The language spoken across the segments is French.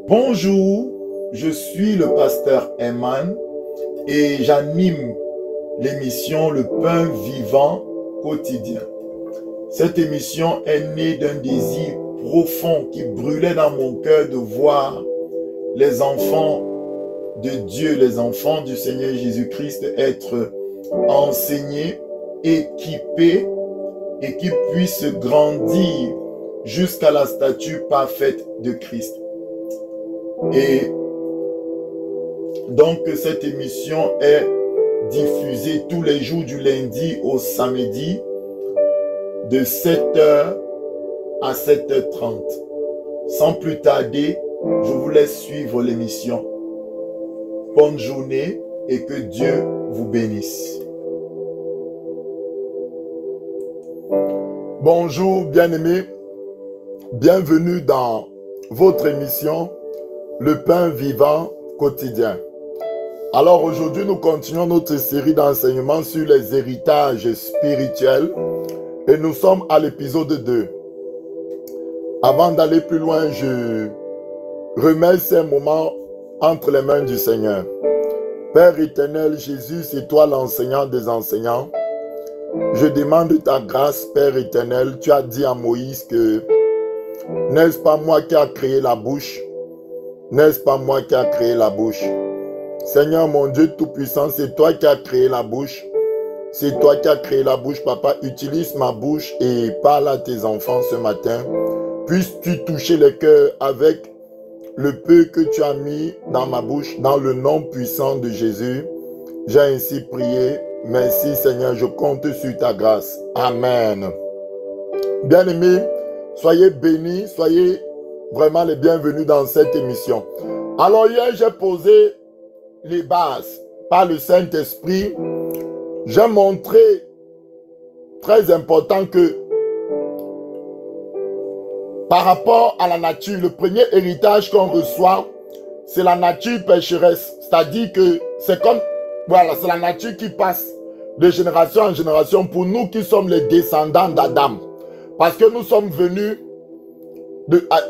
Bonjour, je suis le pasteur Eman et j'anime l'émission Le Pain Vivant Quotidien. Cette émission est née d'un désir profond qui brûlait dans mon cœur de voir les enfants de Dieu, les enfants du Seigneur Jésus-Christ être enseignés, équipés et qui puissent grandir jusqu'à la stature parfaite de Christ. Et donc cette émission est diffusée tous les jours du lundi au samedi de 7h à 7h30. Sans plus tarder, je vous laisse suivre l'émission. Bonne journée et que Dieu vous bénisse. Bonjour bien-aimés, bienvenue dans votre émission Le Pain Vivant Quotidien. Alors aujourd'hui, nous continuons notre série d'enseignements sur les héritages spirituels et nous sommes à l'épisode 2. Avant d'aller plus loin, je remets ces moments entre les mains du Seigneur. Père éternel, Jésus, c'est toi l'enseignant des enseignants. Je demande ta grâce, Père éternel. Tu as dit à Moïse que n'est-ce pas moi qui a créé la bouche? N'est-ce pas moi qui a créé la bouche? Seigneur mon Dieu Tout-Puissant, c'est toi qui as créé la bouche. C'est toi qui as créé la bouche, Papa. Utilise ma bouche et parle à tes enfants ce matin. Puisses-tu toucher les cœurs avec le peu que tu as mis dans ma bouche, dans le nom puissant de Jésus. J'ai ainsi prié. Merci Seigneur, je compte sur ta grâce. Amen. Bien-aimés, soyez bénis, soyez vraiment les bienvenus dans cette émission. Alors hier, j'ai posé les bases par le Saint-Esprit. J'ai montré, très important, que par rapport à la nature, le premier héritage qu'on reçoit, c'est la nature pécheresse. C'est-à-dire que c'est comme, voilà, c'est la nature qui passe de génération en génération pour nous qui sommes les descendants d'Adam. Parce que nous sommes venus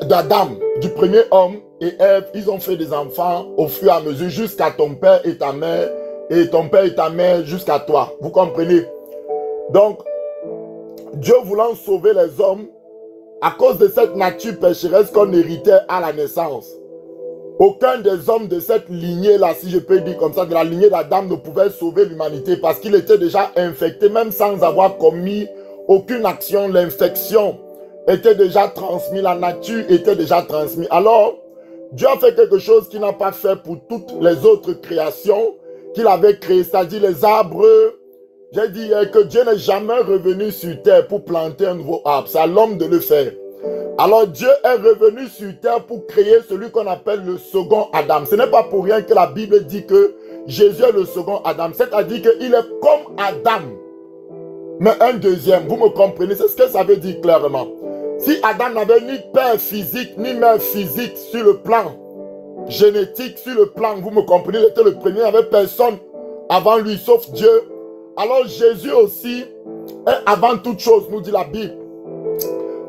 d'Adam, du premier homme, et Ève, ils ont fait des enfants au fur et à mesure jusqu'à ton père et ta mère, et ton père et ta mère jusqu'à toi. Vous comprenez? Donc, Dieu voulant sauver les hommes, à cause de cette nature pécheresse qu'on héritait à la naissance, aucun des hommes de cette lignée-là, si je peux dire comme ça, de la lignée d'Adam ne pouvait sauver l'humanité parce qu'il était déjà infecté, même sans avoir commis aucune action. L'infection était déjà transmise, la nature était déjà transmise. Alors, Dieu a fait quelque chose qu'il n'a pas fait pour toutes les autres créations qu'il avait créées, c'est-à-dire les arbres. J'ai dit que Dieu n'est jamais revenu sur terre pour planter un nouveau arbre. C'est à l'homme de le faire. Alors Dieu est revenu sur terre pour créer celui qu'on appelle le second Adam. Ce n'est pas pour rien que la Bible dit que Jésus est le second Adam. C'est-à-dire qu'il est comme Adam, mais un deuxième. Vous me comprenez? C'est ce que ça veut dire clairement. Si Adam n'avait ni père physique, ni mère physique sur le plan génétique, sur le plan, vous me comprenez, il était le premier, il n'y avait personne avant lui, sauf Dieu. Alors Jésus aussi est avant toute chose, nous dit la Bible.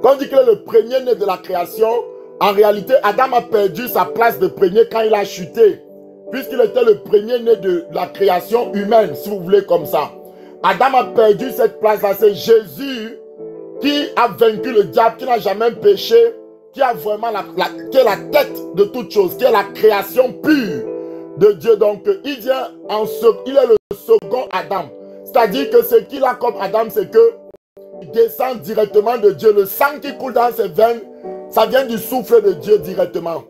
Quand on dit qu'il est le premier-né de la création, en réalité, Adam a perdu sa place de premier quand il a chuté, puisqu'il était le premier-né de la création humaine, si vous voulez comme ça. Adam a perdu cette place-là. C'est Jésus qui a vaincu le diable, qui n'a jamais péché, qui a vraiment qui est la tête de toute chose, qui est la création pure de Dieu. Donc, il vient il est le second Adam. C'est-à-dire que ce qu'il a comme Adam, c'est que il descend directement de Dieu. Le sang qui coule dans ses veines, ça vient du souffle de Dieu directement.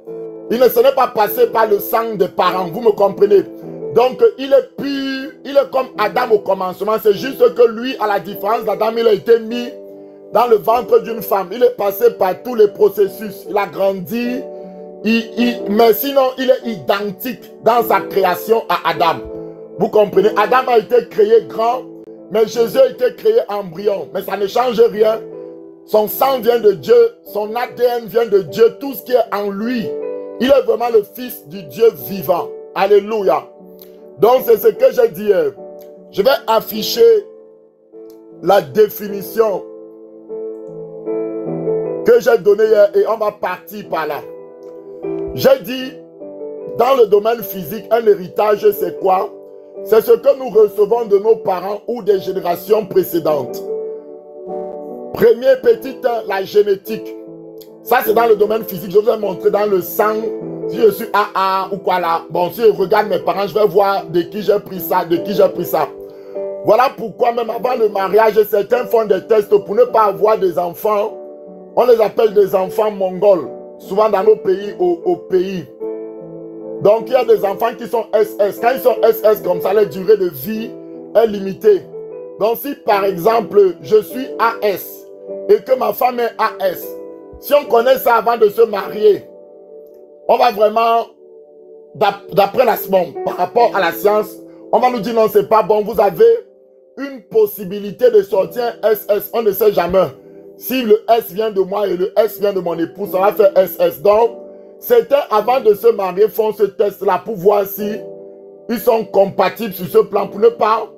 Il ne se n'est pas passé par le sang des parents, vous me comprenez? Donc, il est pur, il est comme Adam au commencement. C'est juste que lui, à la différence d'Adam, il a été mis dans le ventre d'une femme. Il est passé par tous les processus. Il a grandi, mais sinon, il est identique dans sa création à Adam. Vous comprenez? Adam a été créé grand, mais Jésus a été créé embryon. Mais ça ne change rien. Son sang vient de Dieu, son ADN vient de Dieu, tout ce qui est en lui. Il est vraiment le fils du Dieu vivant. Alléluia. Donc c'est ce que j'ai dit. Je vais afficher la définition que j'ai donnée hier et on va partir par là. J'ai dit, dans le domaine physique, un héritage, c'est quoi? C'est ce que nous recevons de nos parents ou des générations précédentes. Premier petit 1, la génétique. Ça, c'est dans le domaine physique. Je vous ai montré dans le sang, si je suis AA ou quoi là. Bon, si je regarde mes parents, je vais voir de qui j'ai pris ça, de qui j'ai pris ça. Voilà pourquoi même avant le mariage, certains font des tests pour ne pas avoir des enfants. On les appelle des enfants mongols. Souvent dans nos pays, au pays. Donc, il y a des enfants qui sont SS. Quand ils sont SS, comme ça, la durée de vie est limitée. Donc, si par exemple, je suis AS et que ma femme est AS, si on connaît ça avant de se marier, on va vraiment, d'après la semaine, par rapport à la science, on va nous dire non, c'est pas bon. Vous avez une possibilité de sortir SS. On ne sait jamais. Si le S vient de moi et le S vient de mon époux, ça va faire SS. Donc, certains, avant de se marier, font ce test-là pour voir si ils sont compatibles sur ce plan, pour ne pas,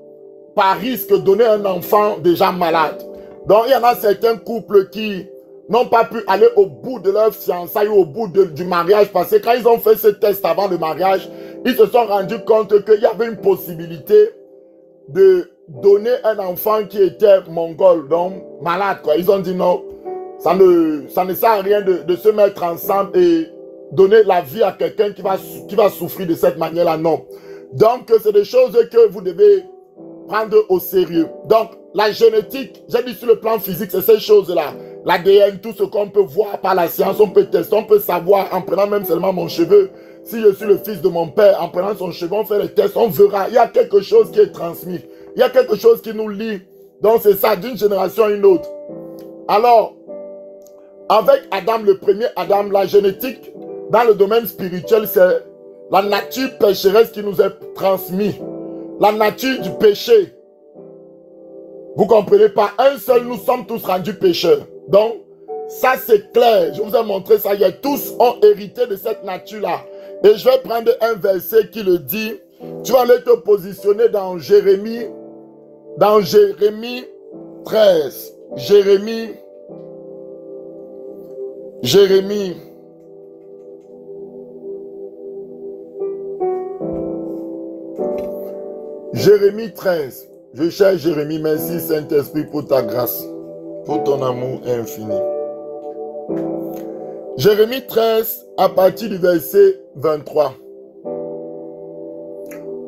par risque, donner un enfant déjà malade. Donc, il y en a certains couples qui n'ont pas pu aller au bout de leur fiançailles ou au bout du mariage, parce que quand ils ont fait ce test avant le mariage, ils se sont rendus compte qu'il y avait une possibilité de donner un enfant qui était mongol, donc malade, quoi. Ils ont dit non, ça ne sert à rien de se mettre ensemble et donner la vie à quelqu'un qui va souffrir de cette manière-là, non. Donc, c'est des choses que vous devez prendre au sérieux. Donc, la génétique, j'ai dit sur le plan physique, c'est ces choses-là. L'ADN, tout ce qu'on peut voir par la science, on peut tester, on peut savoir, en prenant même seulement mon cheveu, si je suis le fils de mon père, en prenant son cheveu, on fait les tests, on verra. Il y a quelque chose qui est transmis. Il y a quelque chose qui nous lie. Donc, c'est ça, d'une génération à une autre. Alors, avec Adam, le premier Adam, la génétique, dans le domaine spirituel, c'est la nature pécheresse qui nous est transmise. La nature du péché. Vous comprenez pas? Un seul, nous sommes tous rendus pécheurs. Donc, ça c'est clair. Je vous ai montré ça hier. Tous ont hérité de cette nature-là. Et je vais prendre un verset qui le dit. Tu vas aller te positionner dans Jérémie 13. Jérémie 13. Je cherche Jérémie. Merci Saint-Esprit pour ta grâce, pour ton amour infini. Jérémie 13, à partir du verset 23.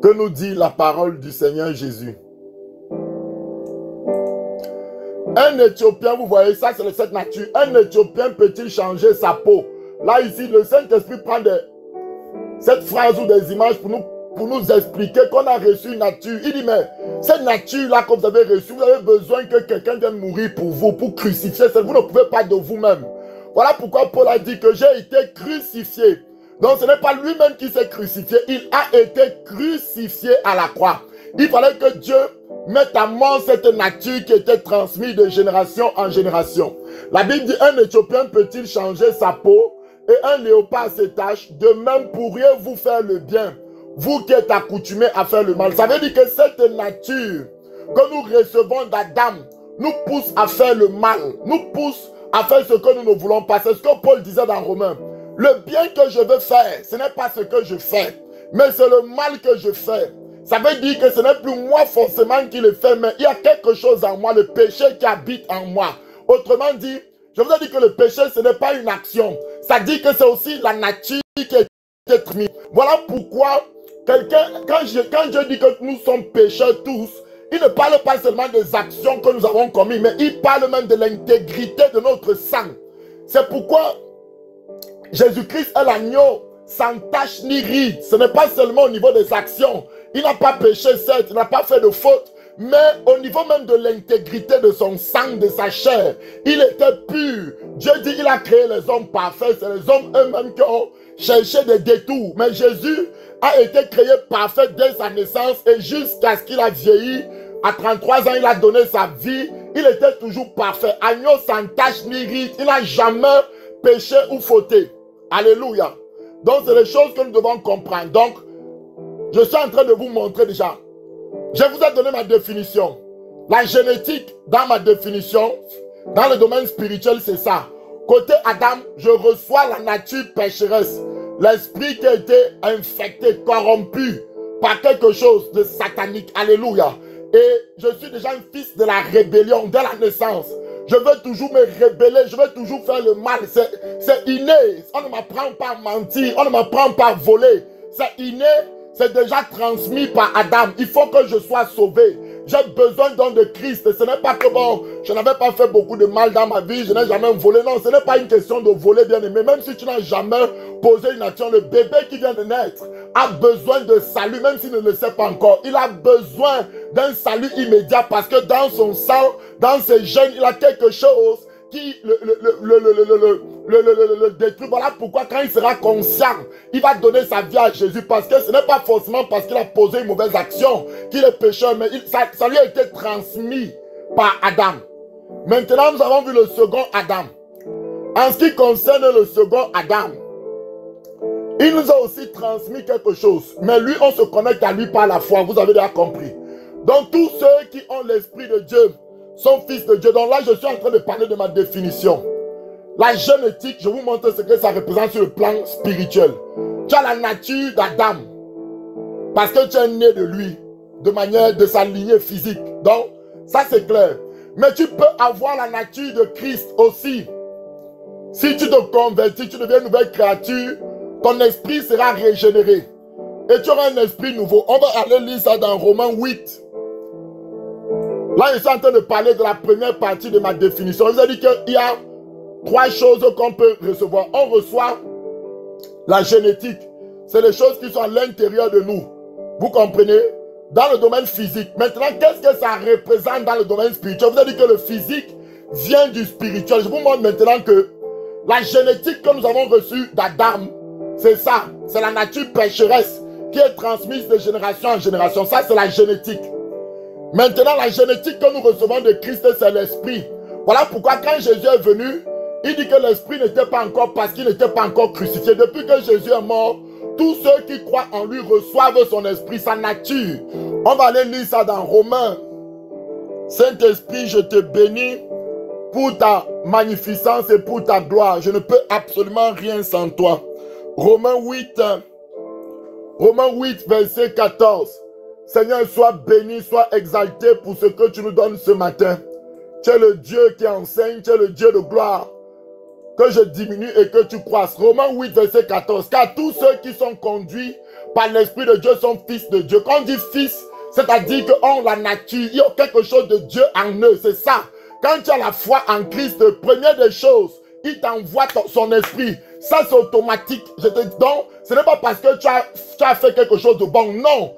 Que nous dit la parole du Seigneur Jésus? Un Éthiopien, vous voyez, ça c'est cette nature. Un Éthiopien peut-il changer sa peau? Là, ici, le Saint-Esprit prend cette phrase ou des images pour nous expliquer qu'on a reçu une nature. Il dit, mais cette nature-là que vous avez reçue, vous avez besoin que quelqu'un vienne mourir pour vous, pour crucifier. Vous ne pouvez pas de vous-même. Voilà pourquoi Paul a dit que j'ai été crucifié. Donc ce n'est pas lui-même qui s'est crucifié, il a été crucifié à la croix. Il fallait que Dieu mette à mort cette nature qui était transmise de génération en génération. La Bible dit, un Éthiopien peut-il changer sa peau et un léopard ses taches? De même pourriez-vous faire le bien, vous qui êtes accoutumés à faire le mal. Ça veut dire que cette nature que nous recevons d'Adam nous pousse à faire le mal, nous pousse à faire ce que nous ne voulons pas. C'est ce que Paul disait dans Romains. Le bien que je veux faire, ce n'est pas ce que je fais, mais c'est le mal que je fais. Ça veut dire que ce n'est plus moi forcément qui le fais, mais il y a quelque chose en moi, le péché qui habite en moi. Autrement dit, je vous ai dit que le péché, ce n'est pas une action. Ça dit que c'est aussi la nature qui est mise. Voilà pourquoi quand je dis que nous sommes pécheurs tous, il ne parle pas seulement des actions que nous avons commises, mais il parle même de l'intégrité de notre sang. C'est pourquoi Jésus-Christ est l'agneau sans tache ni ride. Ce n'est pas seulement au niveau des actions. Il n'a pas péché, certes, il n'a pas fait de faute, mais au niveau même de l'intégrité de son sang, de sa chair, il était pur. Dieu dit qu'il a créé les hommes parfaits. C'est les hommes eux-mêmes qui ont cherché des détours. Mais Jésus a été créé parfait dès sa naissance et jusqu'à ce qu'il a vieilli. À 33 ans, il a donné sa vie. Il était toujours parfait. Agneau sans tache ni ride. Il n'a jamais péché ou fauté. Alléluia. Donc, c'est les choses que nous devons comprendre. Donc, je suis en train de vous montrer déjà. Je vous ai donné ma définition. La génétique, dans ma définition, dans le domaine spirituel, c'est ça. Côté Adam, je reçois la nature pécheresse. L'esprit qui a été infecté, corrompu par quelque chose de satanique. Alléluia. Et je suis déjà un fils de la rébellion dès la naissance. Je veux toujours me rébeller, je veux toujours faire le mal. C'est inné. On ne m'apprend pas à mentir, on ne m'apprend pas à voler. C'est inné, c'est déjà transmis par Adam. Il faut que je sois sauvé. J'ai besoin donc de Christ. Ce n'est pas que bon, je n'avais pas fait beaucoup de mal dans ma vie, je n'ai jamais volé. Non, ce n'est pas une question de voler, bien aimé. Même si tu n'as jamais posé une action, le bébé qui vient de naître a besoin de salut, même s'il ne le sait pas encore. Il a besoin d'un salut immédiat parce que dans son sang, dans ses gènes, il a quelque chose qui le détruit. Voilà pourquoi quand il sera conscient, il va donner sa vie à Jésus, parce que ce n'est pas forcément parce qu'il a posé une mauvaise action qu'il est pécheur, mais ça lui a été transmis par Adam. Maintenant, nous avons vu le second Adam. En ce qui concerne le second Adam, il nous a aussi transmis quelque chose, mais lui, on se connecte à lui par la foi, vous avez déjà compris. Donc tous ceux qui ont l'esprit de Dieu sont fils de Dieu. Donc là, je suis en train de parler de ma définition. La génétique, je vous montre ce que ça représente sur le plan spirituel. Tu as la nature d'Adam, parce que tu es né de lui, de manière de sa lignée physique. Donc, ça c'est clair. Mais tu peux avoir la nature de Christ aussi. Si tu te convertis, tu deviens une nouvelle créature, ton esprit sera régénéré. Et tu auras un esprit nouveau. On va aller lire ça dans Romains 8. Là, je suis en train de parler de la première partie de ma définition. Je vous ai dit qu'il y a 3 choses qu'on peut recevoir. On reçoit la génétique. C'est les choses qui sont à l'intérieur de nous. Vous comprenez? Dans le domaine physique. Maintenant, qu'est-ce que ça représente dans le domaine spirituel? Je vous ai dit que le physique vient du spirituel. Je vous montre maintenant que la génétique que nous avons reçue d'Adam, c'est ça. C'est la nature pécheresse qui est transmise de génération en génération. Ça, c'est la génétique. Maintenant, la génétique que nous recevons de Christ, c'est l'esprit. Voilà pourquoi quand Jésus est venu, il dit que l'esprit n'était pas encore, parce qu'il n'était pas encore crucifié. Depuis que Jésus est mort, tous ceux qui croient en lui reçoivent son esprit, sa nature. On va aller lire ça dans Romains. Saint-Esprit, je te bénis pour ta magnificence et pour ta gloire. Je ne peux absolument rien sans toi. Romains 8, verset 14. Seigneur, sois béni, sois exalté pour ce que tu nous donnes ce matin. Tu es le Dieu qui enseigne, tu es le Dieu de gloire. Que je diminue et que tu croisses. Romains 8, verset 14. Car tous ceux qui sont conduits par l'Esprit de Dieu sont fils de Dieu. Quand on dit fils, c'est-à-dire qu'on la nature, il y a quelque chose de Dieu en eux, c'est ça. Quand tu as la foi en Christ, première des choses, il t'envoie son esprit. Ça, c'est automatique. Je te dis donc, ce n'est pas parce que tu as fait quelque chose de bon, non.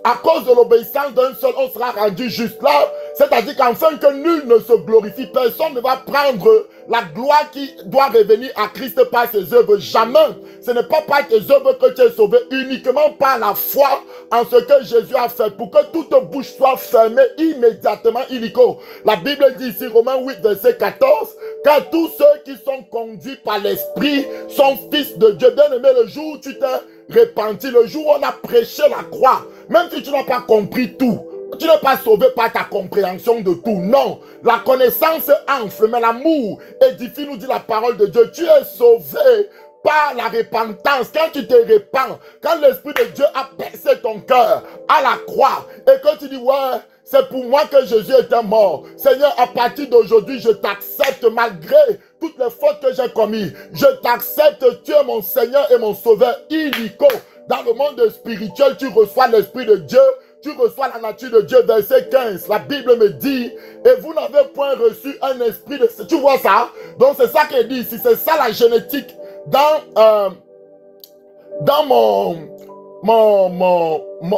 À cause de l'obéissance d'un seul, on sera rendu juste là. C'est-à-dire qu'enfin que nul ne se glorifie, personne ne va prendre la gloire qui doit revenir à Christ par ses œuvres. Jamais. Ce n'est pas par tes œuvres que tu es sauvé, uniquement par la foi en ce que Jésus a fait, pour que toute bouche soit fermée immédiatement, illico. La Bible dit ici, Romains 8, verset 14, car tous ceux qui sont conduits par l'Esprit sont fils de Dieu. Bien aimé, le jour où tu t'es repenti, le jour où on a prêché la croix, même si tu n'as pas compris tout, tu n'es pas sauvé par ta compréhension de tout. Non, la connaissance enfle, mais l'amour édifie, nous dit la parole de Dieu. Tu es sauvé par la repentance. Quand tu te repens, quand l'Esprit de Dieu a percé ton cœur à la croix, et que tu dis, ouais, c'est pour moi que Jésus était mort. Seigneur, à partir d'aujourd'hui, je t'accepte malgré toutes les fautes que j'ai commises. Je t'accepte, tu es mon Seigneur et mon Sauveur illico. Dans le monde spirituel, tu reçois l'Esprit de Dieu, tu reçois la nature de Dieu. Verset 15, la Bible me dit, et vous n'avez point reçu un esprit de... Tu vois ça? Donc c'est ça qu'elle dit ici, c'est ça la génétique. Dans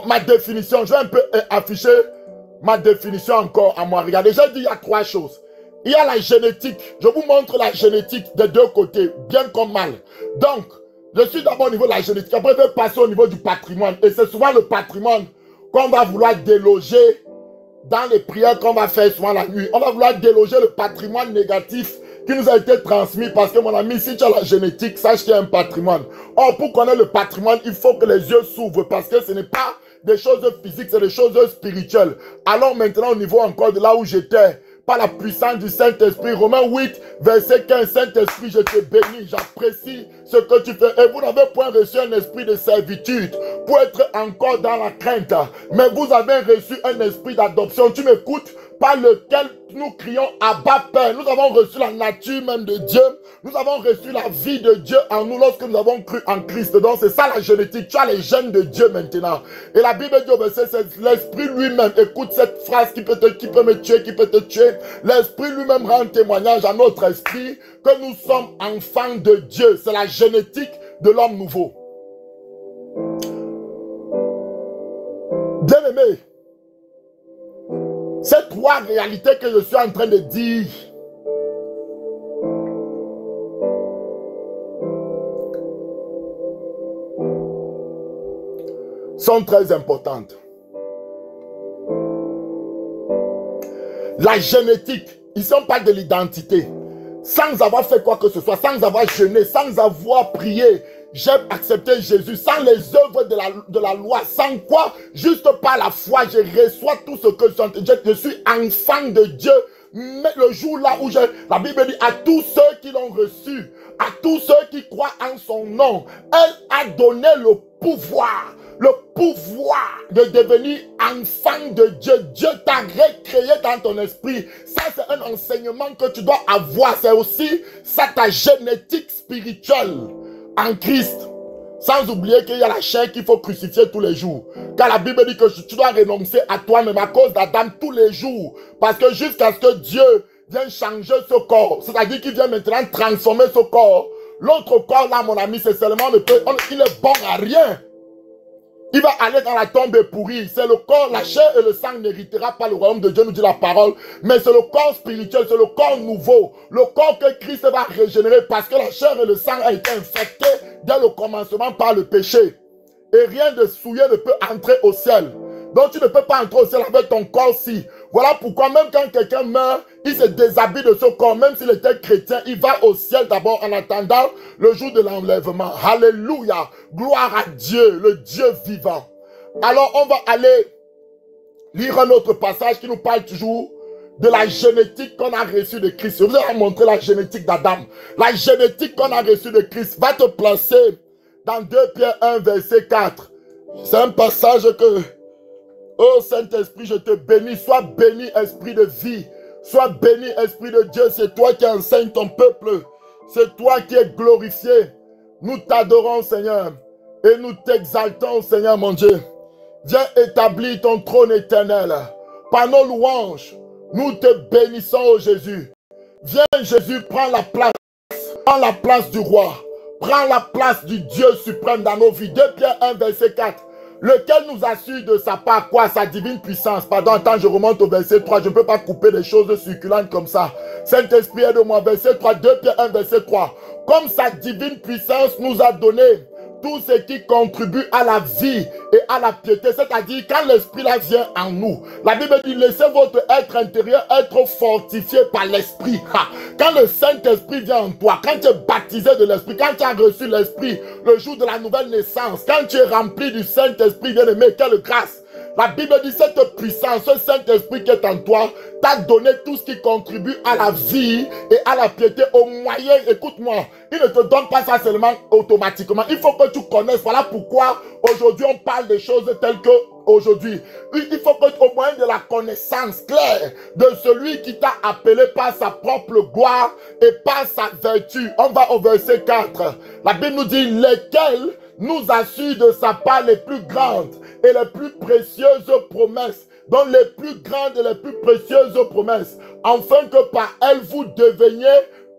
ma définition, je vais un peu afficher ma définition encore à moi. Regardez, j'ai dit il y a 3 choses. Il y a la génétique. Je vous montre la génétique des deux côtés, bien comme mal. Donc, je suis d'abord au niveau de la génétique. Après, je vais passer au niveau du patrimoine. Et c'est souvent le patrimoine qu'on va vouloir déloger dans les prières qu'on va faire souvent la nuit. On va vouloir déloger le patrimoine négatif qui nous a été transmis, parce que mon ami, si tu as la génétique, sache qu'il y a un patrimoine. Or, pour connaître le patrimoine, il faut que les yeux s'ouvrent, parce que ce n'est pas des choses physiques, c'est des choses spirituelles. Alors maintenant, au niveau encore de là où j'étais, par la puissance du Saint-Esprit. Romains 8, verset 15. Saint-Esprit, je te bénis, j'apprécie ce que tu fais. Et vous n'avez point reçu un esprit de servitude pour être encore dans la crainte, mais vous avez reçu un esprit d'adoption. Tu m'écoutes? Par lequel nous crions Abba Père. Nous avons reçu la nature même de Dieu. Nous avons reçu la vie de Dieu en nous lorsque nous avons cru en Christ. Donc c'est ça la génétique. Tu as les gènes de Dieu maintenant. Et la Bible dit au verset 16, l'Esprit lui-même, écoute cette phrase qui peut me tuer, qui peut te tuer. L'Esprit lui-même rend témoignage à notre esprit que nous sommes enfants de Dieu. C'est la génétique de l'homme nouveau. Bien-aimé, ces trois réalités que je suis en train de dire sont très importantes. La génétique, ici on parle de l'identité. Sans avoir fait quoi que ce soit, sans avoir jeûné, sans avoir prié, j'ai accepté Jésus, sans les œuvres de la loi, sans quoi, juste par la foi, je reçois tout ce que je suis enfant de Dieu. Mais le jour là où la Bible dit à tous ceux qui l'ont reçu, à tous ceux qui croient en son nom, elle a donné le pouvoir de devenir enfant de Dieu. Dieu t'a recréé dans ton esprit. Ça, c'est un enseignement que tu dois avoir. C'est aussi ça, ta génétique spirituelle en Christ. Sans oublier qu'il y a la chair qu'il faut crucifier tous les jours. Car la Bible dit que tu dois renoncer à toi-même à cause d'Adam tous les jours. Parce que jusqu'à ce que Dieu vienne changer ce corps, c'est-à-dire qu'il vient maintenant transformer ce corps, l'autre corps là, mon ami, c'est seulement il est bon à rien. Il va aller dans la tombe pourrie. C'est le corps, la chair et le sang n'héritera pas le royaume de Dieu, nous dit la parole. Mais c'est le corps spirituel, c'est le corps nouveau. Le corps que Christ va régénérer parce que la chair et le sang ont été infectés dès le commencement par le péché. Et rien de souillé ne peut entrer au ciel. Donc tu ne peux pas entrer au ciel avec ton corps-ci. Voilà pourquoi même quand quelqu'un meurt, il se déshabille de ce corps. Même s'il était chrétien, il va au ciel d'abord en attendant le jour de l'enlèvement. Alléluia. Gloire à Dieu, le Dieu vivant. Alors on va aller lire un autre passage qui nous parle toujours de la génétique qu'on a reçue de Christ. Je vous ai montré la génétique d'Adam. La génétique qu'on a reçue de Christ va te placer dans 2 Pierre 1, verset 4. C'est un passage que... Oh Saint-Esprit, je te bénis. Sois béni, Esprit de vie. Sois béni, Esprit de Dieu. C'est toi qui enseignes ton peuple. C'est toi qui es glorifié. Nous t'adorons, Seigneur. Et nous t'exaltons, Seigneur, mon Dieu. Viens établir ton trône éternel. Par nos louanges, nous te bénissons, oh Jésus. Viens, Jésus, prends la place. Prends la place du roi. Prends la place du Dieu suprême dans nos vies. 2 Pierre 1, verset 4. Lequel nous assure de sa part quoi? Sa divine puissance. Pardon, attends, je remonte au verset 3. Je ne peux pas couper des choses succulentes comme ça. Saint-Esprit, aide-moi. Verset 3, 2 Pierre 1, verset 3. Comme sa divine puissance nous a donné tout ce qui contribue à la vie et à la piété, c'est-à-dire quand l'esprit là vient en nous. La Bible dit, laissez votre être intérieur être fortifié par l'esprit. Quand le Saint-Esprit vient en toi, quand tu es baptisé de l'esprit, quand tu as reçu l'esprit le jour de la nouvelle naissance, quand tu es rempli du Saint-Esprit, bien-aimé, quelle grâce! La Bible dit, cette puissance, ce Saint-Esprit qui est en toi, t'a donné tout ce qui contribue à la vie et à la piété au moyen, écoute-moi, il ne te donne pas ça seulement automatiquement. Il faut que tu connaisses. Voilà pourquoi aujourd'hui on parle des choses telles que aujourd'hui. Il faut que au moyen de la connaissance claire de celui qui t'a appelé par sa propre gloire et par sa vertu. On va au verset 4. La Bible nous dit, lesquels nous assurent de sa part les plus grandes et les plus précieuses promesses, dont les plus grandes et les plus précieuses promesses, afin que par elles vous deveniez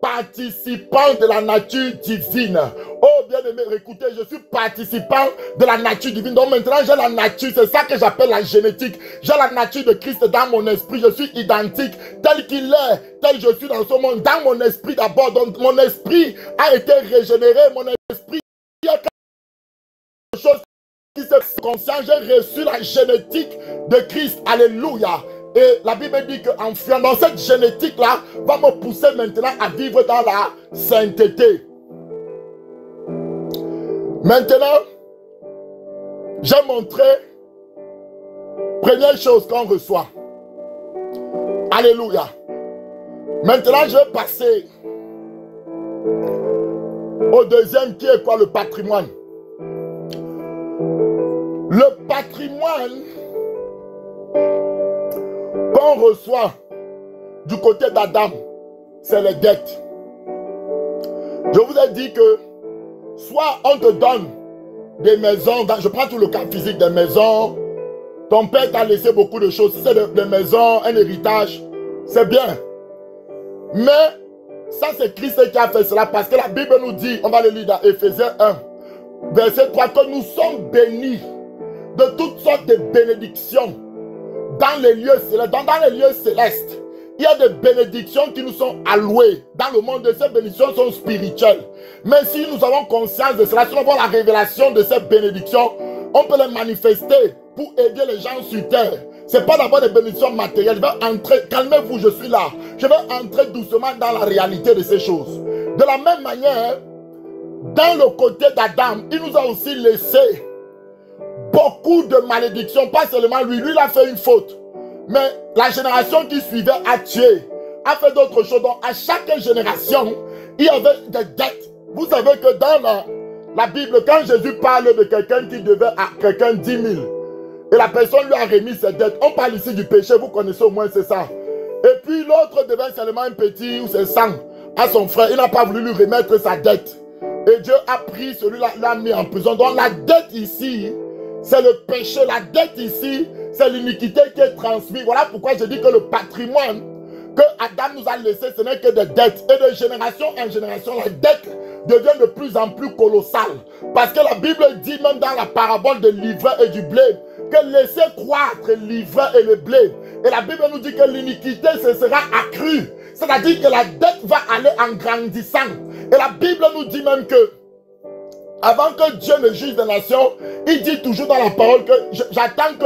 participants de la nature divine. Oh bien-aimé, écoutez, je suis participant de la nature divine. Donc maintenant j'ai la nature, c'est ça que j'appelle la génétique. J'ai la nature de Christ dans mon esprit. Je suis identique, tel qu'il est, tel je suis dans ce monde, dans mon esprit d'abord. Donc mon esprit a été régénéré, mon esprit a quelque chose qui se conscient. J'ai reçu la génétique de Christ. Alléluia. Et la Bible dit qu'en fuyant dans cette génétique-là, va me pousser maintenant à vivre dans la sainteté. Maintenant, j'ai montré, première chose qu'on reçoit. Alléluia. Maintenant, je vais passer au deuxième qui est quoi? Le patrimoine. Le patrimoine qu'on reçoit du côté d'Adam, c'est les dettes. Je vous ai dit que soit on te donne des maisons, je prends tout le cas physique des maisons, ton père t'a laissé beaucoup de choses, si c'est des maisons, un héritage, c'est bien. Mais ça c'est Christ qui a fait cela parce que la Bible nous dit, on va le lire dans Éphésiens 1, verset 3, que nous sommes bénis de toutes sortes de bénédictions dans les lieux célestes. Dans les lieux célestes, il y a des bénédictions qui nous sont allouées. Dans le monde, ces bénédictions sont spirituelles. Mais si nous avons conscience de cela, si nous avons la révélation de ces bénédictions, on peut les manifester pour aider les gens sur terre. Ce n'est pas d'abord des bénédictions matérielles. Je vais entrer, calmez-vous, je suis là. Je vais entrer doucement dans la réalité de ces choses. De la même manière, dans le côté d'Adam, il nous a aussi laissé beaucoup de malédictions. Pas seulement lui, lui il a fait une faute. Mais la génération qui suivait a tué, a fait d'autres choses. Donc à chaque génération, il y avait des dettes. Vous savez que dans la Bible, quand Jésus parle de quelqu'un qui devait à quelqu'un 10 000, et la personne lui a remis ses dettes, on parle ici du péché, vous connaissez au moins c'est ça. Et puis l'autre devait seulement un petit ou ses 100 à son frère, il n'a pas voulu lui remettre sa dette. Et Dieu a pris celui-là, l'a mis en prison. Donc la dette ici, c'est le péché. La dette ici, c'est l'iniquité qui est transmise. Voilà pourquoi je dis que le patrimoine que Adam nous a laissé, ce n'est que des dettes. Et de génération en génération, la dette devient de plus en plus colossale. Parce que la Bible dit même dans la parabole de l'ivraie et du blé, que laissez croître l'ivraie et le blé. Et la Bible nous dit que l'iniquité se sera accrue. C'est-à-dire que la dette va aller en grandissant. Et la Bible nous dit même que avant que Dieu ne juge des nations, il dit toujours dans la parole que j'attends que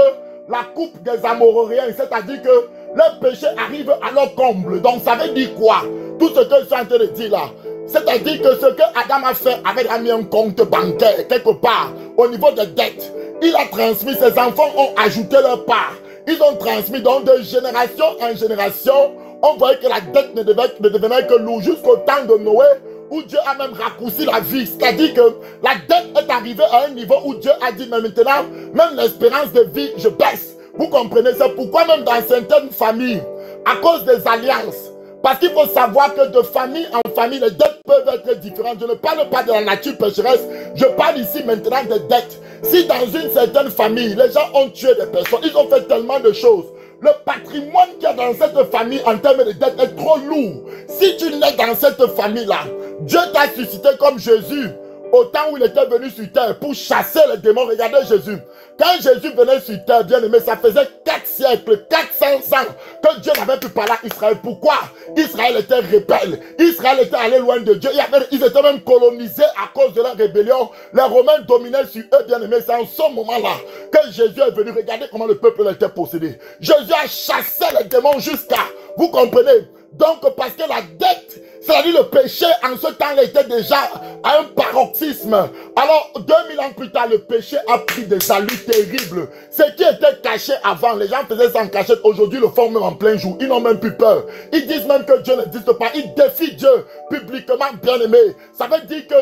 la coupe des Amoréens, c'est-à-dire que leur péché arrive à leur comble. Donc ça veut dire quoi? Tout ce que je suis en train de dire là. C'est-à-dire que ce que Adam a fait avait mis un compte bancaire quelque part au niveau des dettes. Il a transmis, ses enfants ont ajouté leur part. Ils ont transmis donc de génération en génération. On voyait que la dette ne devenait que lourde jusqu'au temps de Noé, où Dieu a même raccourci la vie. C'est-à-dire que la dette est arrivée à un niveau où Dieu a dit, mais maintenant, même l'espérance de vie, je baisse. Vous comprenez? C'est pourquoi même dans certaines familles, à cause des alliances, parce qu'il faut savoir que de famille en famille, les dettes peuvent être différentes. Je ne parle pas de la nature pécheresse, je parle ici maintenant des dettes. Si dans une certaine famille, les gens ont tué des personnes, ils ont fait tellement de choses, le patrimoine qu'il y a dans cette famille en termes de dettes est trop lourd. Si tu nais dans cette famille-là, Dieu t'a suscité comme Jésus au temps où il était venu sur terre pour chasser les démons. Regardez Jésus. Quand Jésus venait sur terre, bien aimé, ça faisait 4 siècles, 400 ans que Dieu n'avait pu parler à Israël. Pourquoi? Israël était rebelle. Israël était allé loin de Dieu. Ils étaient même colonisés à cause de leur rébellion. Les Romains dominaient sur eux, bien aimé. C'est en ce moment-là que Jésus est venu. Regardez comment le peuple était possédé. Jésus a chassé les démons jusqu'à... Vous comprenez? Donc, parce que la dette, c'est-à-dire le péché, en ce temps-là, était déjà à un paroxysme. Alors, 2000 ans plus tard, le péché a pris des allures terribles. Ce qui était caché avant, les gens faisaient ça en cachette. Aujourd'hui, le font même en plein jour. Ils n'ont même plus peur. Ils disent même que Dieu n'existe pas. Ils défient Dieu publiquement, bien aimé. Ça veut dire que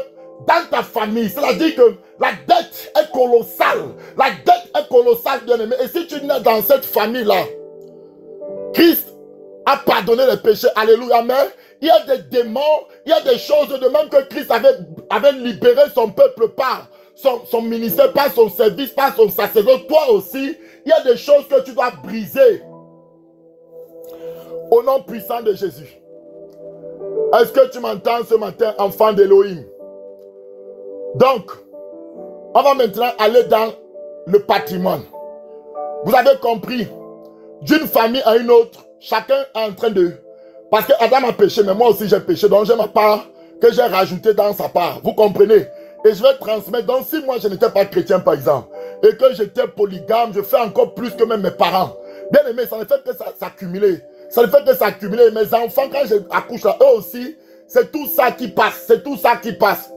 dans ta famille, c'est-à-dire que la dette est colossale. La dette est colossale, bien aimé. Et si tu nais dans cette famille-là, Christ a pardonné les péchés, alléluia, mais il y a des démons, il y a des choses de même que Christ avait libéré son peuple par son ministère, par son service, par son sacerdoce. Toi aussi, il y a des choses que tu dois briser au nom puissant de Jésus. Est-ce que tu m'entends ce matin, enfant d'Élohim? Donc, on va maintenant aller dans le patrimoine. Vous avez compris, d'une famille à une autre, chacun est en train de... Parce que Adam a péché, mais moi aussi j'ai péché. Donc j'ai ma part que j'ai rajoutée dans sa part. Vous comprenez? Et je vais transmettre. Donc si moi je n'étais pas chrétien par exemple, et que j'étais polygame, je fais encore plus que même mes parents. Bien aimé, ça ne fait que s'accumuler. Ça ne fait que s'accumuler. Mes enfants, quand j'accouche là, eux aussi, c'est tout ça qui passe. C'est tout ça qui passe.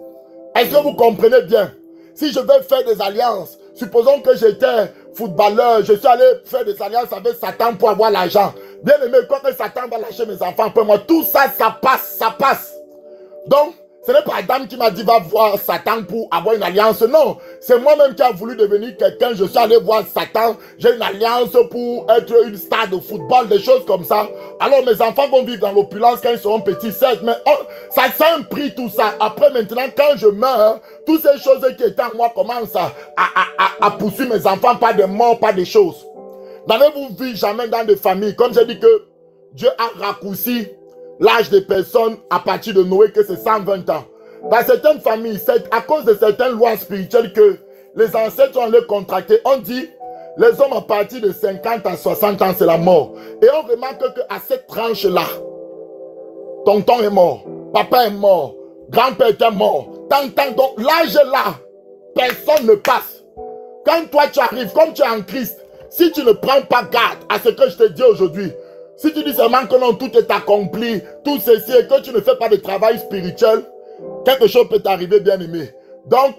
Est-ce que vous comprenez bien? Si je vais faire des alliances, supposons que j'étais footballeur, je suis allé faire des alliances avec Satan pour avoir l'argent. Bien aimé, quand Satan va lâcher mes enfants après moi, tout ça, ça passe, ça passe. Donc, ce n'est pas Adam qui m'a dit va voir Satan pour avoir une alliance. Non, c'est moi-même qui a voulu devenir quelqu'un. Je suis allé voir Satan. J'ai une alliance pour être une star de football, des choses comme ça. Alors mes enfants vont vivre dans l'opulence quand ils seront petits, certes. Mais ça a un prix tout ça. Après maintenant, quand je meurs, toutes ces choses qui étaient en moi commencent à poursuivre mes enfants. Pas de mort, pas de choses. N'avez-vous vu jamais dans des familles, comme j'ai dit que Dieu a raccourci l'âge des personnes à partir de Noé, que c'est 120 ans. Dans certaines familles, c'est à cause de certaines lois spirituelles que les ancêtres ont les contracté. On dit, les hommes à partir de 50 à 60 ans, c'est la mort. Et on remarque qu'à cette tranche-là, tonton est mort, papa est mort, grand-père est mort, tant, donc l'âge est là, personne ne passe. Quand toi tu arrives, comme tu es en Christ, si tu ne prends pas garde à ce que je te dis aujourd'hui, si tu dis seulement que non, tout est accompli, tout ceci, et que tu ne fais pas de travail spirituel, quelque chose peut t'arriver, bien aimé. Donc,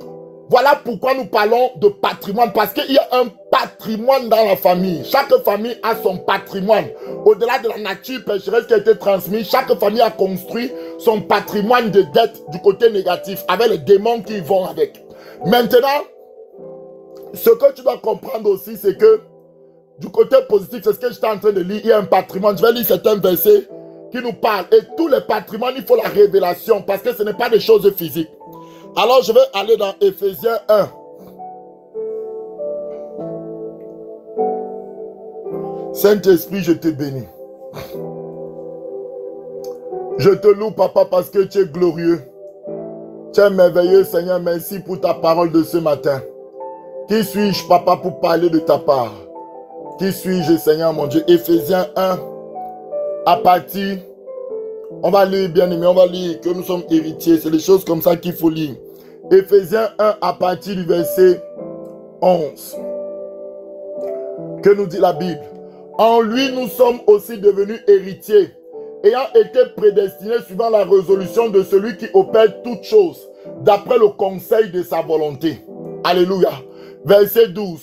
voilà pourquoi nous parlons de patrimoine, parce qu'il y a un patrimoine dans la famille. Chaque famille a son patrimoine. Au-delà de la nature pécheresse qui a été transmise, chaque famille a construit son patrimoine de dette du côté négatif, avec les démons qui vont avec. Maintenant, ce que tu dois comprendre aussi, c'est que du côté positif, c'est ce que j'étais en train de lire. Il y a un patrimoine. Je vais lire certains versets qui nous parlent. Et tous les patrimoines, il faut la révélation parce que ce n'est pas des choses physiques. Alors, je vais aller dans Éphésiens 1. Saint-Esprit, je te bénis. Je te loue, Papa, parce que tu es glorieux. Tu es merveilleux, Seigneur. Merci pour ta parole de ce matin. Qui suis-je, Papa, pour parler de ta part? Qui suis-je, Seigneur mon Dieu? Éphésiens 1, à partir, on va lire, bien aimé, on va lire que nous sommes héritiers. C'est des choses comme ça qu'il faut lire. Éphésiens 1, à partir du verset 11. Que nous dit la Bible? En lui, nous sommes aussi devenus héritiers, ayant été prédestinés suivant la résolution de celui qui opère toutes choses, d'après le conseil de sa volonté. Alléluia. Verset 12.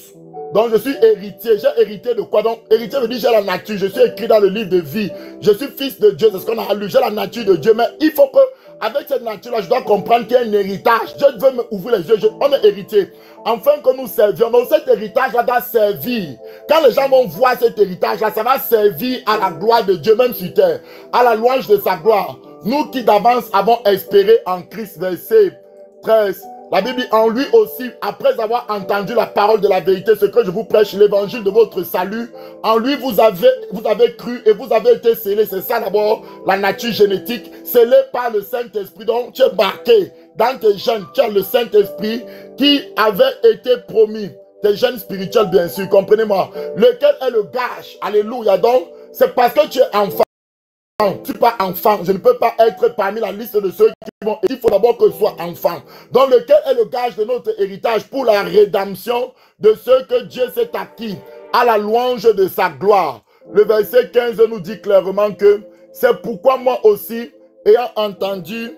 Donc je suis héritier. J'ai hérité de quoi? Donc héritier veut dire j'ai la nature. Je suis écrit dans le livre de vie. Je suis fils de Dieu. C'est ce qu'on a lu. J'ai la nature de Dieu. Mais il faut que, avec cette nature-là, je dois comprendre qu'il y a un héritage. Dieu veut me ouvrir les yeux. On est héritier. Enfin que nous servions. Donc cet héritage-là doit servir. Quand les gens vont voir cet héritage-là, ça va servir à la gloire de Dieu, même sur terre. À la louange de sa gloire. Nous qui d'avance avons espéré en Christ. Verset 13. La Bible dit, en lui aussi, après avoir entendu la parole de la vérité, ce que je vous prêche, l'évangile de votre salut, en lui vous avez cru et vous avez été scellés. C'est ça d'abord, la nature génétique, scellé par le Saint-Esprit. Donc tu es marqué dans tes gènes, tu as le Saint-Esprit qui avait été promis. Tes gènes spirituels, bien sûr, comprenez-moi. Lequel est le gage? Alléluia. Donc, c'est parce que tu es enfant. Je ne suis pas enfant, je ne peux pas être parmi la liste de ceux qui vont. Il faut d'abord que je sois enfant. Donc lequel est le gage de notre héritage pour la rédemption de ceux que Dieu s'est acquis à la louange de sa gloire. Le verset 15 nous dit clairement que c'est pourquoi moi aussi, ayant entendu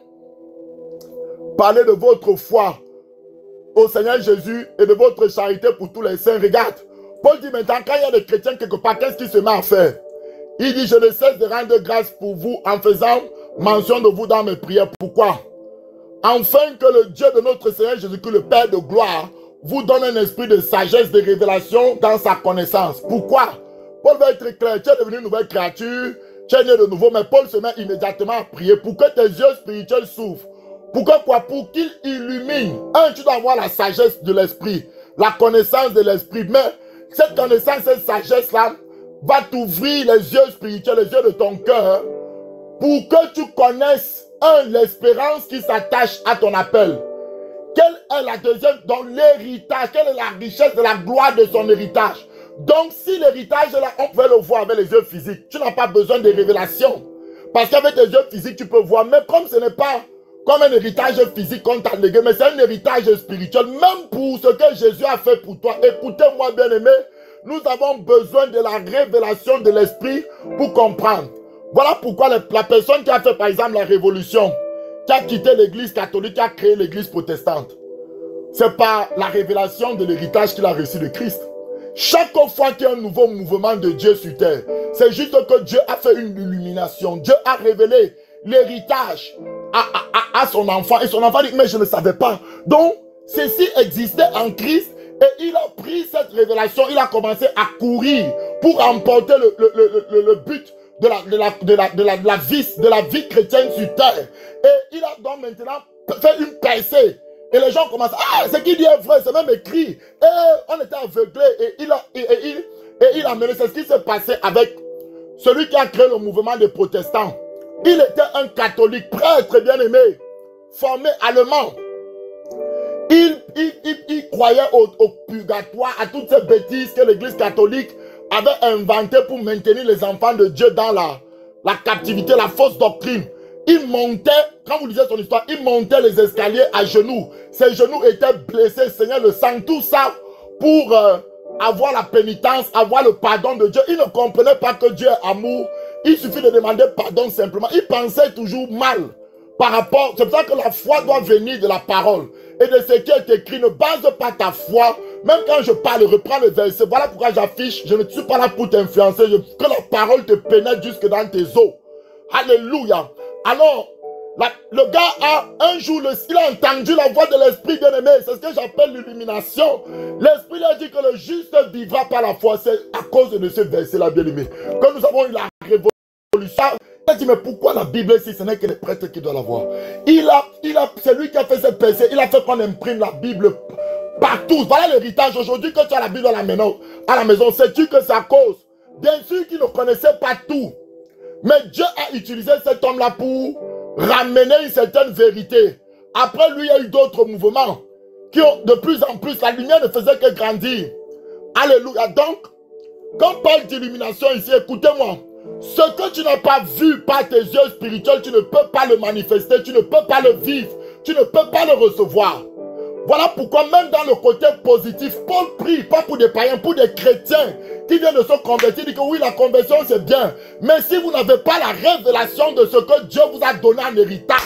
parler de votre foi au Seigneur Jésus et de votre charité pour tous les saints, regarde, Paul dit maintenant quand il y a des chrétiens quelque part, qu'est-ce qui se met à faire? Il dit, je ne cesse de rendre grâce pour vous en faisant mention de vous dans mes prières. Pourquoi? Afin que le Dieu de notre Seigneur Jésus-Christ, le Père de gloire, vous donne un esprit de sagesse, de révélation dans sa connaissance. Pourquoi? Paul va être clair, tu es devenu une nouvelle créature, tu es né de nouveau, mais Paul se met immédiatement à prier pour que tes yeux spirituels s'ouvrent. Pourquoi quoi? Pour qu'il illumine. Tu dois avoir la sagesse de l'esprit, la connaissance de l'esprit, mais cette connaissance, cette sagesse-là, va t'ouvrir les yeux spirituels, les yeux de ton cœur, pour que tu connaisses, l'espérance qui s'attache à ton appel. Quelle est la deuxième? Donc l'héritage, quelle est la richesse de la gloire de son héritage? Donc si l'héritage est là, on peut le voir avec les yeux physiques. Tu n'as pas besoin de révélation. Parce qu'avec tes yeux physiques, tu peux voir. Mais comme ce n'est pas comme un héritage physique qu'on t'a légué, mais c'est un héritage spirituel, même pour ce que Jésus a fait pour toi. Écoutez-moi, bien-aimé. Nous avons besoin de la révélation de l'esprit pour comprendre. Voilà pourquoi la personne qui a fait par exemple la révolution, qui a quitté l'église catholique, qui a créé l'église protestante, c'est par la révélation de l'héritage qu'il a reçu de Christ. Chaque fois qu'il y a un nouveau mouvement de Dieu sur terre, C'est juste que Dieu a fait une illumination. Dieu a révélé l'héritage à son enfant. Et son enfant dit, mais je ne savais pas. Donc, ceci existait en Christ. Et il a pris cette révélation. Il a commencé à courir pour emporter le but de la vie chrétienne sur terre. Et il a donc maintenant fait une percée. Et les gens commencent, ah, ce qu'il dit est vrai, c'est même écrit. Et on était aveuglés. Et il a mené, c'est ce qui s'est passé avec celui qui a créé le mouvement des protestants. Il était un catholique, prêtre bien aimé, formé allemand. Il croyait au purgatoire, à toutes ces bêtises que l'église catholique avait inventées pour maintenir les enfants de Dieu dans la captivité, la fausse doctrine. Il montait, quand vous lisez son histoire, il montait les escaliers à genoux. Ses genoux étaient blessés, Seigneur le sang, tout ça pour avoir la pénitence, avoir le pardon de Dieu. Il ne comprenait pas que Dieu est amour. Il suffit de demander pardon simplement. Il pensait toujours mal par rapport. C'est pour ça que la foi doit venir de la parole et de ce qui est écrit. Ne base pas ta foi. Même quand je parle, reprends le verset. Voilà pourquoi j'affiche. Je ne suis pas là pour t'influencer. Que la parole te pénètre jusque dans tes os. Alléluia. Alors, le gars a un jour, il a entendu la voix de l'Esprit bien-aimé. C'est ce que j'appelle l'illumination. L'Esprit lui a dit que le juste vivra par la foi. C'est à cause de ce verset-là, bien-aimé, que nous avons eu la révolution. Il a dit, mais pourquoi la Bible, si ce n'est que les prêtres qui doivent la voir? C'est lui qui a fait cette percée. Il a fait qu'on imprime la Bible partout. Voilà l'héritage. Aujourd'hui, que tu as la Bible à la maison, sais-tu que c'est à cause? Bien sûr qu'il ne connaissait pas tout. Mais Dieu a utilisé cet homme-là pour ramener une certaine vérité. Après lui, il y a eu d'autres mouvements qui ont de plus en plus, la lumière ne faisait que grandir. Alléluia. Donc, quand on parle d'illumination ici, écoutez-moi. Ce que tu n'as pas vu par tes yeux spirituels, tu ne peux pas le manifester, tu ne peux pas le vivre, tu ne peux pas le recevoir. Voilà pourquoi même dans le côté positif, Paul prie, pas pour des païens, pour des chrétiens qui viennent de se convertir, dit que oui, la conversion c'est bien. Mais si vous n'avez pas la révélation de ce que Dieu vous a donné en héritage,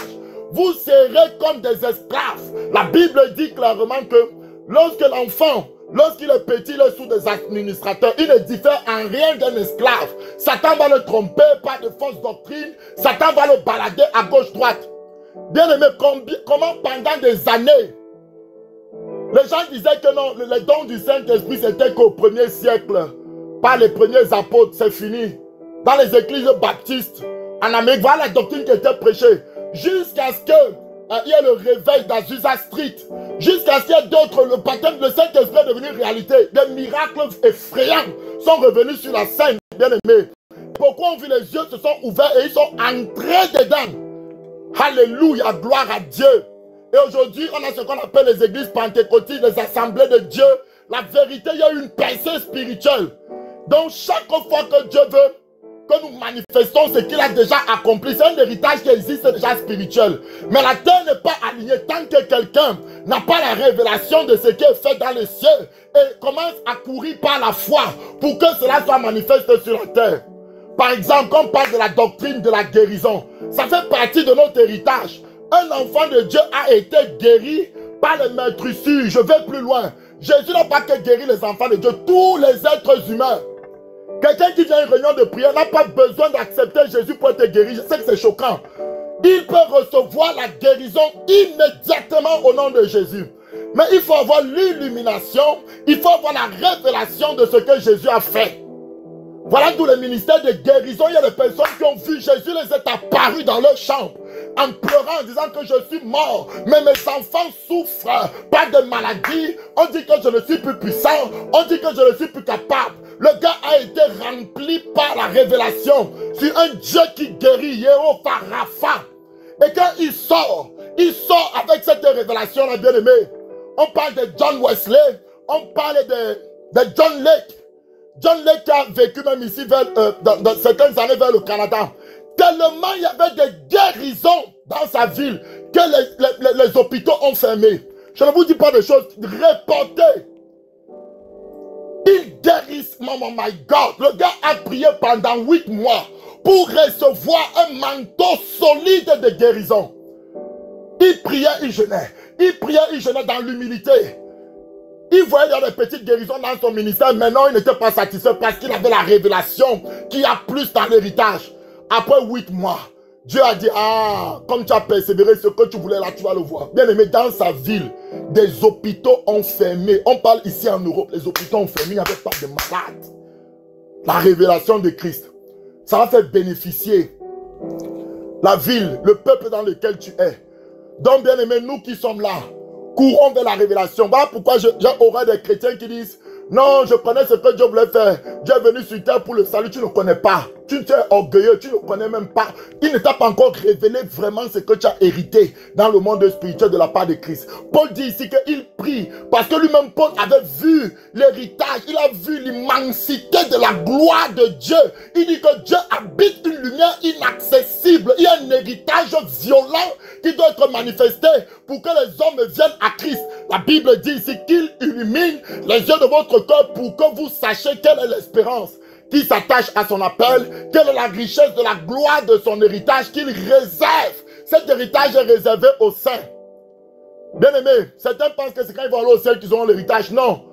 vous serez comme des esclaves. La Bible dit clairement que lorsque l'enfant, lorsqu'il est petit, il est sous des administrateurs, il ne diffère en rien d'un esclave. Satan va le tromper par de fausses doctrines, Satan va le balader à gauche-droite. Bien aimé, comment pendant des années, les gens disaient que non, les dons du Saint-Esprit, c'était qu'au 1er siècle, par les premiers apôtres, c'est fini. Dans les églises baptistes, en Amérique, voilà la doctrine qui était prêchée. Jusqu'à ce qu'il y ait le réveil d'Azusa Street, jusqu'à ce qu'il y ait d'autres, le baptême, le Saint-Esprit est devenu réalité. Des miracles effrayants sont revenus sur la scène, bien aimés. Pourquoi on vit les yeux se sont ouverts et ils sont entrés dedans. Alléluia, gloire à Dieu. Et aujourd'hui, on a ce qu'on appelle les églises pentecôtistes, les assemblées de Dieu. La vérité, il y a une percée spirituelle. Donc, chaque fois que Dieu veut que nous manifestons ce qu'il a déjà accompli, c'est un héritage qui existe déjà spirituel. Mais la terre n'est pas alignée tant que quelqu'un n'a pas la révélation de ce qui est fait dans les cieux et commence à courir par la foi pour que cela soit manifeste sur la terre. Par exemple, quand on parle de la doctrine de la guérison, ça fait partie de notre héritage. Un enfant de Dieu a été guéri par les maîtrissures. Je vais plus loin. Jésus n'a pas que guéri les enfants de Dieu, tous les êtres humains. Quelqu'un qui vient à une réunion de prière n'a pas besoin d'accepter Jésus pour être guéri. Je sais que c'est choquant. Il peut recevoir la guérison immédiatement au nom de Jésus. Mais il faut avoir l'illumination, il faut avoir la révélation de ce que Jésus a fait. Voilà d'où le ministère de guérison, il y a des personnes qui ont vu Jésus les est apparus dans leur chambre, en pleurant, en disant que je suis mort, mais mes enfants souffrent, pas de maladie, on dit que je ne suis plus puissant, on dit que je ne suis plus capable. Le gars a été rempli par la révélation sur un Dieu qui guérit, Jéhovah Rapha. Et quand il sort avec cette révélation-là, bien aimé. On parle de John Wesley, on parle de John Lake. John Lake a vécu même ici dans certaines années vers le Canada. Tellement il y avait des guérisons dans sa ville que les hôpitaux ont fermé. Je ne vous dis pas des choses reportées. Il guérit, oh my God. Le gars a prié pendant 8 mois pour recevoir un manteau solide de guérison. Il priait, il jeûnait. Il priait, il jeûnait dans l'humilité. Il voyait des petites guérisons dans son ministère. Maintenant, il n'était pas satisfait parce qu'il avait la révélation qu'il y a plus dans l'héritage. Après 8 mois, Dieu a dit, ah, comme tu as persévéré, ce que tu voulais là, tu vas le voir. Bien aimé, dans sa ville, des hôpitaux ont fermé. On parle ici en Europe, les hôpitaux ont fermé, il n'y avait pas de malades. La révélation de Christ, ça va faire bénéficier la ville, le peuple dans lequel tu es. Donc, bien aimé, nous qui sommes là, courons vers la révélation. Voilà pourquoi j'ai horreur des chrétiens qui disent, non, je connais ce que Dieu voulait faire. Dieu est venu sur terre pour le salut. Tu ne connais pas. Tu es orgueilleux. Tu ne connais même pas. Il ne t'a pas encore révélé vraiment ce que tu as hérité dans le monde spirituel de la part de Christ. Paul dit ici qu'il prie parce que lui-même, Paul avait vu l'héritage. Il a vu l'immensité de la gloire de Dieu. Il dit que Dieu habite une lumière inaccessible. Il y a un héritage violent qui doit être manifesté pour que les hommes viennent à Christ. La Bible dit ici qu'il illumine les yeux de votre cœur pour que vous sachiez quelle est l'espérance qui s'attache à son appel, quelle est la richesse de la gloire de son héritage qu'il réserve. Cet héritage est réservé aux saints. Bien aimé, certains pensent que c'est quand ils vont aller au ciel qu'ils auront l'héritage. Non.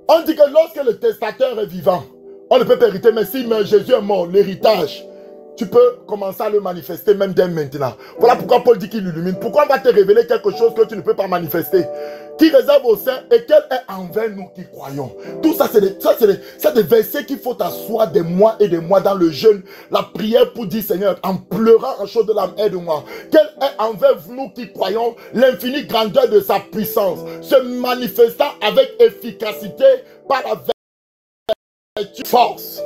On dit que lorsque le testateur est vivant, on ne peut pas hériter, mais si Jésus est mort, l'héritage, tu peux commencer à le manifester même dès maintenant. Voilà pourquoi Paul dit qu'il illumine. Pourquoi on va te révéler quelque chose que tu ne peux pas manifester? Qui réserve aux saints et quel est envers nous qui croyons. Tout ça, c'est des versets qu'il faut asseoir des mois et des mois dans le jeûne, la prière pour dire Seigneur, en pleurant en chaud de l'âme, aide-moi. Quel est envers nous qui croyons l'infinie grandeur de sa puissance, se manifestant avec efficacité par la vertu force.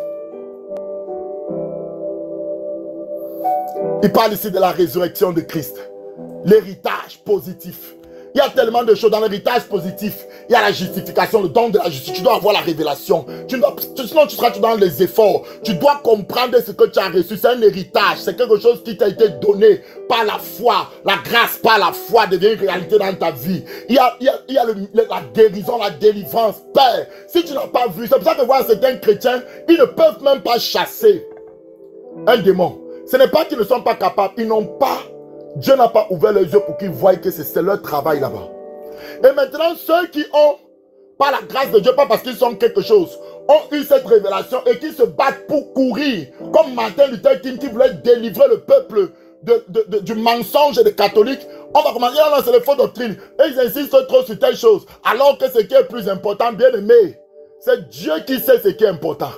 Il parle ici de la résurrection de Christ. L'héritage positif. Il y a tellement de choses dans l'héritage positif. Il y a la justification, le don de la justice. Tu dois avoir la révélation. Sinon, tu seras dans les efforts. Tu dois comprendre ce que tu as reçu. C'est un héritage. C'est quelque chose qui t'a été donné par la foi. La grâce par la foi devient une réalité dans ta vie. Il y a la guérison, la délivrance. Père, si tu n'as pas vu, c'est pour ça que voir certains chrétiens, ils ne peuvent même pas chasser un démon. Ce n'est pas qu'ils ne sont pas capables. Ils n'ont pas. Dieu n'a pas ouvert les yeux pour qu'ils voient que c'est leur travail là-bas. Et maintenant, ceux qui ont, par la grâce de Dieu, pas parce qu'ils sont quelque chose, ont eu cette révélation et qui se battent pour courir, comme Martin Luther King qui voulait délivrer le peuple du mensonge des catholiques. On va commencer à lancer les fausses doctrines. Et ils insistent trop sur telle chose. Alors que ce qui est plus important, bien aimé, c'est Dieu qui sait ce qui est important.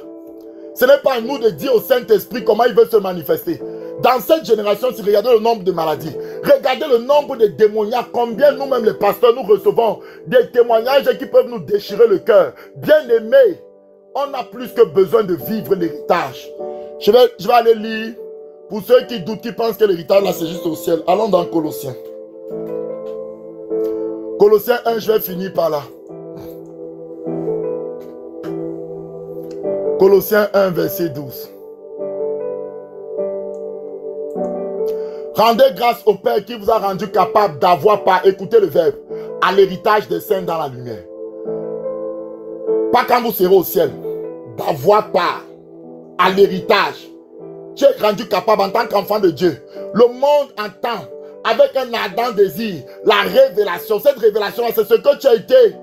Ce n'est pas à nous de dire au Saint-Esprit comment il veut se manifester. Dans cette génération, si regardez le nombre de maladies, regardez le nombre de démoniaques, combien nous-mêmes les pasteurs, nous recevons des témoignages qui peuvent nous déchirer le cœur. Bien aimé, on a plus que besoin de vivre l'héritage. Je vais aller lire, pour ceux qui doutent, qui pensent que l'héritage là c'est juste au ciel. Allons dans Colossiens. Colossiens 1, je vais finir par là. Colossiens 1, verset 12. Rendez grâce au Père qui vous a rendu capable d'avoir part, écoutez le verbe, à l'héritage des saints dans la lumière. Pas quand vous serez au ciel, d'avoir part à l'héritage. Tu es rendu capable en tant qu'enfant de Dieu. Le monde entend avec un ardent désir la révélation. Cette révélation, c'est ce que tu as été.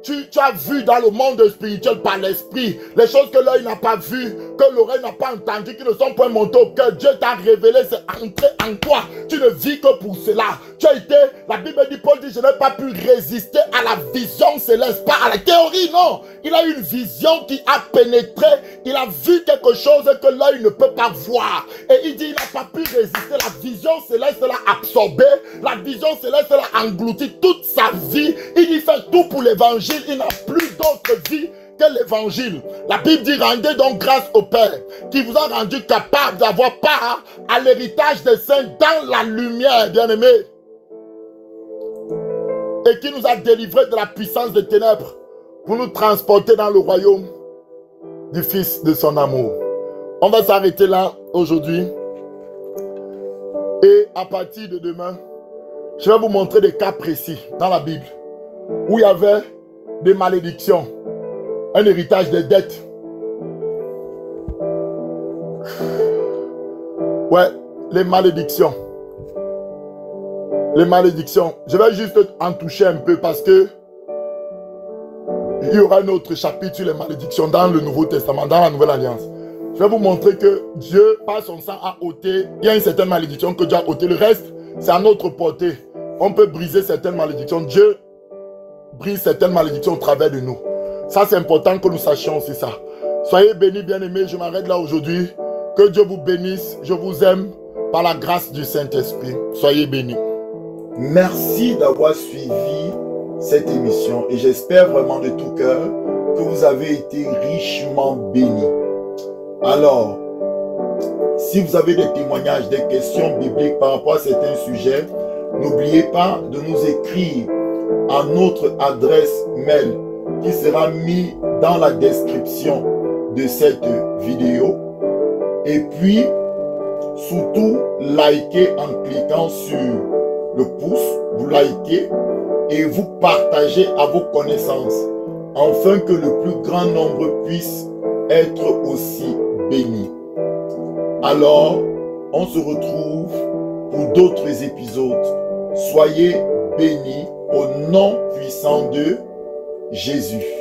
Tu as vu dans le monde spirituel par l'esprit, les choses que l'œil n'a pas vues, que l'oreille n'a pas entendues, qui ne sont pas montées au cœur. Dieu t'a révélé, c'est entré en toi. Tu ne vis que pour cela. Tu as été, la Bible dit, Paul dit, je n'ai pas pu résister à la vision céleste, pas à la théorie, non. Il a eu une vision qui a pénétré, il a vu quelque chose que l'œil ne peut pas voir. Et il dit, il n'a pas pu résister, la vision céleste l'a absorbé, la vision céleste l'a englouti toute sa vie. Il y fait tout pour l'évangile. Il n'a plus d'autre vie que l'évangile. La Bible dit, rendez donc grâce au Père qui vous a rendu capable d'avoir part à l'héritage des saints dans la lumière, bien-aimé, et qui nous a délivrés de la puissance des ténèbres pour nous transporter dans le royaume du Fils de son amour. On va s'arrêter là aujourd'hui et à partir de demain, je vais vous montrer des cas précis dans la Bible où il y avait des malédictions, un héritage des dettes. Ouais, les malédictions. Les malédictions. Je vais juste en toucher un peu parce que Il y aura un autre chapitre sur les malédictions dans le Nouveau Testament, dans la Nouvelle Alliance. Je vais vous montrer que Dieu, par son sang, a ôté. Il y a une certaine malédiction que Dieu a ôté. Le reste, c'est à notre portée. On peut briser certaines malédictions. Dieu brise certaines malédictions au travers de nous. Ça, c'est important que nous sachions aussi ça. Soyez bénis, bien-aimés. Je m'arrête là aujourd'hui. Que Dieu vous bénisse. Je vous aime par la grâce du Saint-Esprit. Soyez bénis. Merci d'avoir suivi cette émission et j'espère vraiment de tout cœur que vous avez été richement bénis. Alors, si vous avez des témoignages, des questions bibliques par rapport à certains sujets, n'oubliez pas de nous écrire à notre adresse mail qui sera mise dans la description de cette vidéo. Et puis, surtout, likez en cliquant sur le pouce, vous likez et vous partagez à vos connaissances, afin que le plus grand nombre puisse être aussi béni. Alors, on se retrouve pour d'autres épisodes. Soyez bénis au nom puissant de Jésus.